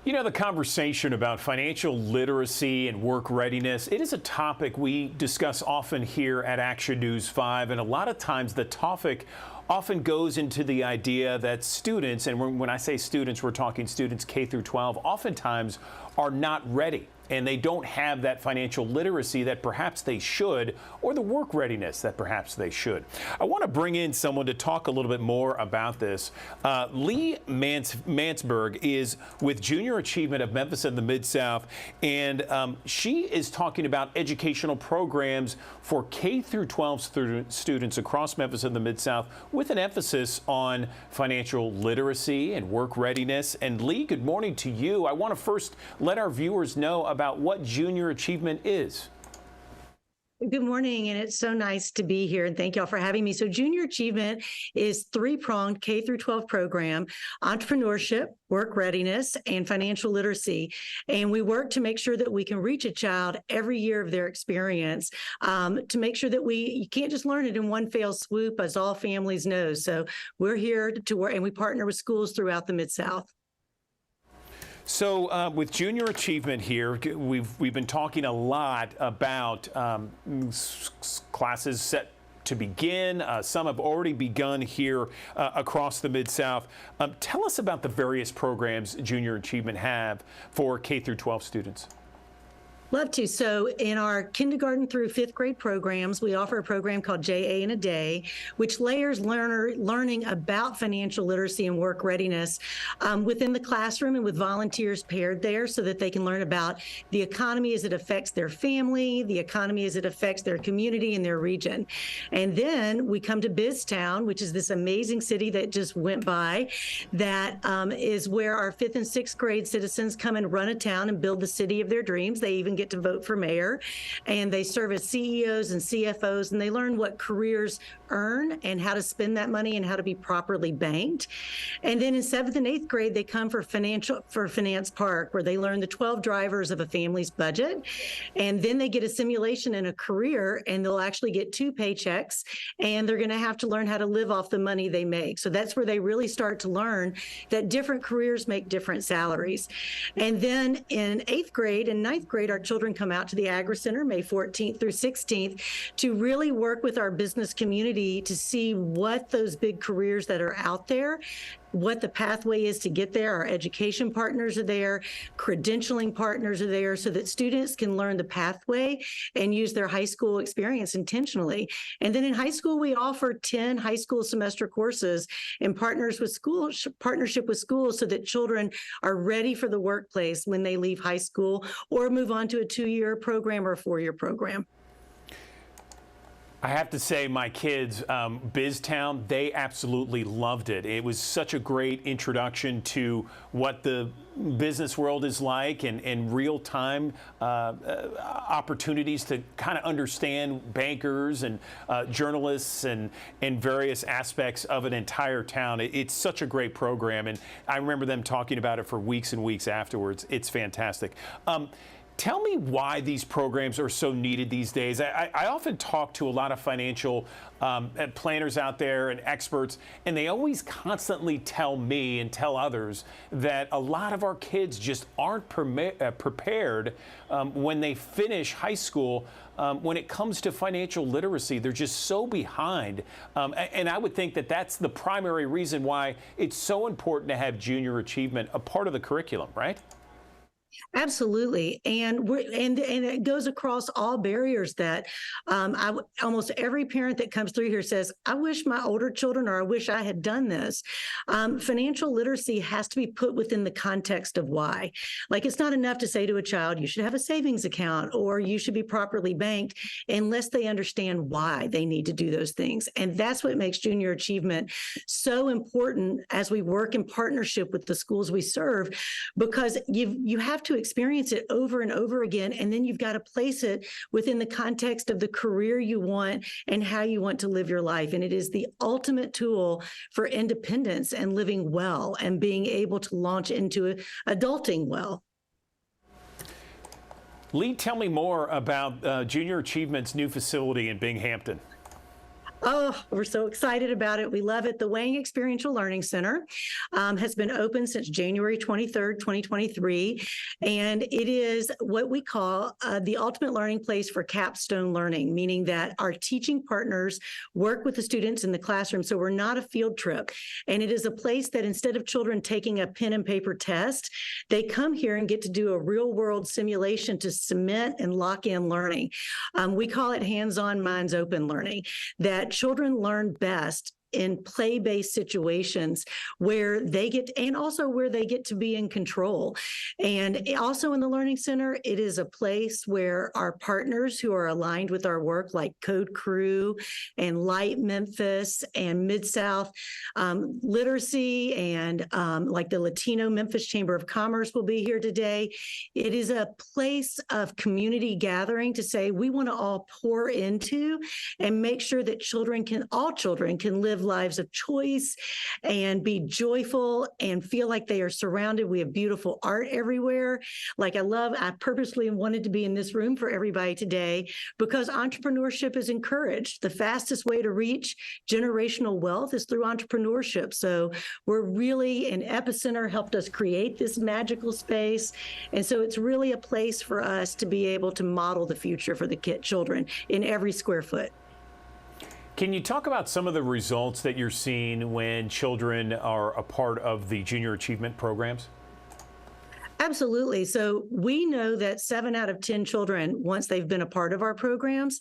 You know, the conversation about financial literacy and work readiness, it is a topic we discuss often here at Action News 5, and a lot of times the topic often goes into the idea that students, and when I say students, we're talking students K through 12, oftentimes are not ready. And they don't have that financial literacy that perhaps they should, or the work readiness that perhaps they should. I want to bring in someone to talk a little bit more about this. Lee Mansberg is with Junior Achievement of Memphis in the Mid-South, and she is talking about educational programs for K through 12 students across Memphis in the Mid-South with an emphasis on financial literacy and work readiness. And Lee, good morning to you. I want to first let our viewers know about what Junior Achievement is. Good morning, and it's so nice to be here, and thank y'all for having me. So Junior Achievement is three-pronged K through 12 program: entrepreneurship, work readiness, and financial literacy. And we work to make sure that we can reach a child every year of their experience, to make sure that you can't just learn it in one fell swoop, as all families know. So we're here to work, and we partner with schools throughout the Mid-South. So with Junior Achievement here, we've been talking a lot about classes set to begin. Some have already begun here across the Mid-South. Tell us about the various programs Junior Achievement have for K through 12 students. Love to. So in our kindergarten through fifth grade programs, we offer a program called JA in a Day, which layers learning about financial literacy and work readiness within the classroom and with volunteers paired there so that they can learn about the economy as it affects their family, the economy as it affects their community and their region. And then we come to BizTown, which is this amazing city that just went by, that is where our fifth and sixth grade citizens come and run a town and build the city of their dreams. They even get to vote for mayor, and they serve as CEOs and CFOs, and they learn what careers earn and how to spend that money and how to be properly banked. And then in seventh and eighth grade, they come for Finance Park, where they learn the 12 drivers of a family's budget. And then they get a simulation in a career, and they'll actually get 2 paychecks, and they're going to have to learn how to live off the money they make. So that's where they really start to learn that different careers make different salaries. And then in eighth grade and ninth grade, our children come out to the Agri Center May 14th through 16th to really work with our business community to see what those big careers that are out there, what the pathway is to get there. Our education partners are there, credentialing partners are there, so that students can learn the pathway and use their high school experience intentionally. And then in high school, we offer 10 high school semester courses in partnership with schools so that children are ready for the workplace when they leave high school or move on to a 2-year program or a 4-year program. I have to say, my kids, BizTown, they absolutely loved it. It was such a great introduction to what the business world is like, and real-time opportunities to kind of understand bankers and journalists and various aspects of an entire town. It's such a great program, and I remember them talking about it for weeks and weeks afterwards. It's fantastic. Tell me why these programs are so needed these days. I often talk to a lot of financial planners out there and experts, and they always constantly tell me and tell others that a lot of our kids just aren't prepared when they finish high school. When it comes to financial literacy, they're just so behind. And I would think that that's the primary reason why it's so important to have Junior Achievement a part of the curriculum, right? Absolutely, and it goes across all barriers. That almost every parent that comes through here says, "I wish my older children, or I wish I had done this." Financial literacy has to be put within the context of why. Like, it's not enough to say to a child, "You should have a savings account," or "You should be properly banked," unless they understand why they need to do those things. And that's what makes Junior Achievement so important as we work in partnership with the schools we serve, because you have to experience it over and over again, and then you've got to place it within the context of the career you want and how you want to live your life. And it is the ultimate tool for independence and living well and being able to launch into adulting well. Lee, tell me more about Junior Achievement's new facility in Binghamton. Oh, we're so excited about it. We love it. The Wang Experiential Learning Center has been open since January 23rd, 2023. And it is what we call the ultimate learning place for capstone learning, meaning that our teaching partners work with the students in the classroom. So we're not a field trip. And it is a place that instead of children taking a pen and paper test, they come here and get to do a real world simulation to cement and lock in learning. We call it hands-on, minds open learning, that children learn best in play-based situations where they get, and also where they get to be in control. And also in the Learning Center, it is a place where our partners who are aligned with our work, like Code Crew and Light Memphis and Mid-South Literacy and like the Latino Memphis Chamber of Commerce will be here today. It is a place of community gathering to say we want to all pour into and make sure that all children can live lives of choice and be joyful and feel like they are surrounded. We have beautiful art everywhere. I purposely wanted to be in this room for everybody today because entrepreneurship is encouraged. The fastest way to reach generational wealth is through entrepreneurship. So we're really, an Epicenter helped us create this magical space. And so it's really a place for us to be able to model the future for the children in every square foot. Can you talk about some of the results that you're seeing when children are a part of the junior achievement programs? Absolutely. So we know that 7 out of 10 children, once they've been a part of our programs,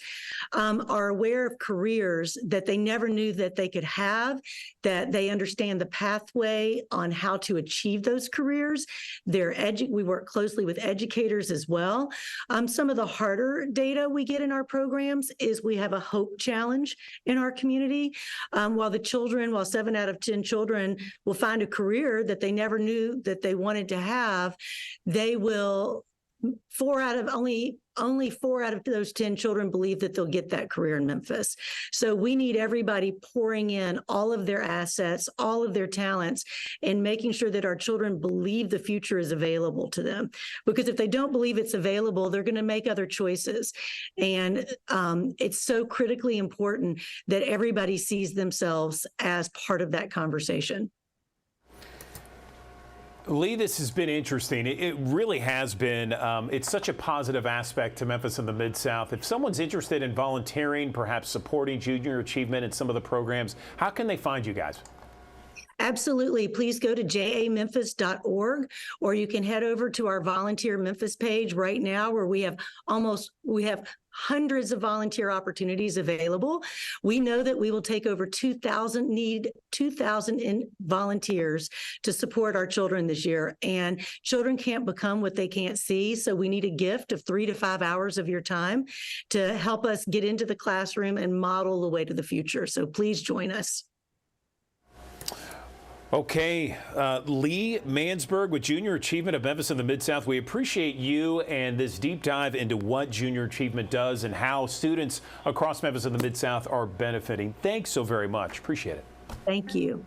are aware of careers that they never knew that they could have, that they understand the pathway on how to achieve those careers. We work closely with educators as well. Some of the harder data we get in our programs is we have a hope challenge in our community. While 7 out of 10 children will find a career that they never knew that they wanted to have, they will, only 4 out of those 10 children believe that they'll get that career in Memphis. So we need everybody pouring in all of their assets, all of their talents, and making sure that our children believe the future is available to them. Because if they don't believe it's available, they're going to make other choices. And it's so critically important that everybody sees themselves as part of that conversation. Lee, this has been interesting. It really has been. It's such a positive aspect to Memphis and the Mid-South. If someone's interested in volunteering, perhaps supporting junior achievement in some of the programs, how can they find you guys? Absolutely. Please go to jamemphis.org, or you can head over to our Volunteer Memphis page right now, where we have hundreds of volunteer opportunities available. We know that we will take over 2,000 volunteers to support our children this year. And children can't become what they can't see. So we need a gift of 3 to 5 hours of your time to help us get into the classroom and model the way to the future. So please join us. Okay, Lee Mansberg with Junior Achievement of Memphis and the Mid-South. We appreciate you and this deep dive into what Junior Achievement does and how students across Memphis and the Mid-South are benefiting. Thanks so very much. Appreciate it. Thank you.